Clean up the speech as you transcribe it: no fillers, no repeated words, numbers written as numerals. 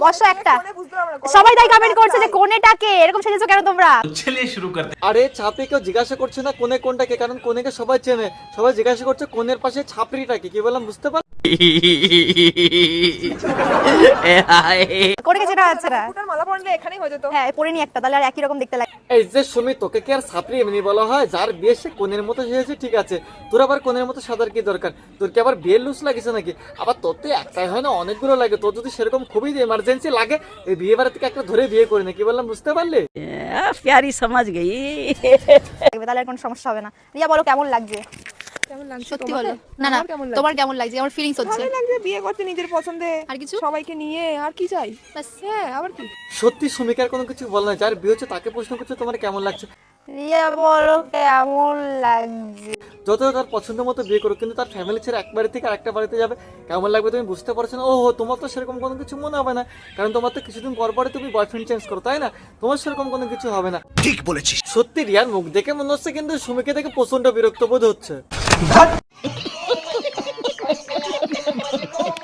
বসো একটা। সবাই তাই কমেন্ট করছে যে কোনেটাকে এরকম সেজেছো কেন তোমরা? चलिए शुरू करते আরে ছাপড়ি কেউ জিজ্ঞাসা করছে না কোনে কোনটাকে, কারণ কোনেকে সবাই চেনে। সবাই জিজ্ঞাসা করছে কোনের পাশে ছাপড়িটাকে। কি বললাম বুঝতে পার? কোনেকে চেনা আছে না? ফুটার মালা পরলে এখানেই হয়ে যেত। হ্যাঁ পরে নি একটা, তাহলে আর একই রকম দেখতে লাগে। এই যে সুমি, তোকে কি আর ছাপড়ি এমনি বলা হয়? যার বিয়ে সে কোনের মতো সেজেছে ঠিক আছে, তোর আবার কোনের মতো সাদার কি দরকার? তোর কি আবার বিয়ের লুস লাগেছে নাকি? আবার তোর তো একটাই হয় না, অনেকগুলো লাগে। তোর যদি সেরকম খুবই এমার্জেন্সি লাগে, এই বিয়ে বাড়ি থেকে একটা ধরে বিয়ে করে নে। কি বললাম বুঝতে পারলি? प्यारी समझ गई। তাহলে আর কোনো সমস্যা হবে না। রিয়া বলো কেমন লাগছে? কেমন লাগছে সত্যি তোমাকে? বলো। না না আমার কেমন লাগছে? তোমার কেমন লাগছে? আমার ফিলিংস হচ্ছে। ভালো লাগছে বিয়ে করতে নিজের পছন্দে, আর কিছু? সবাইকে নিয়ে। আর কি চাই? ব্যাস। হ্যাঁ, আবার কি? সত্যি সুমিকার কোনো কিছু বল না। যার বিয়ে হচ্ছে তাকে প্রশ্ন করছে তোমার কেমন লাগছে। রিয়া বলো কেমন লাগছে? যত তার পছন্দ মতো বিয়ে করো, কিন্তু তার ফ্যামিলি ছেড়ে এক বাড়ি থেকে আরেকটা বাড়িতে যাবে, কেমন লাগবে তুমি বুঝতে পারছো না? ও তোমার তো সেরকম কোনো কিছু মনে হবে না, কারণ তোমার তো কিছুদিন পর পরে তুমি বয়ফ্রেন্ড চেঞ্জ করো, তাই না? তোমার সেরকম কোনো কিছু হবে না। ठीक बोले সত্যি রিয়ার মুখ দেখে মনে হচ্ছে কিন্তু সুমিকে দেখে প্রচন্ড বিরক্ত বোধ হচ্ছে।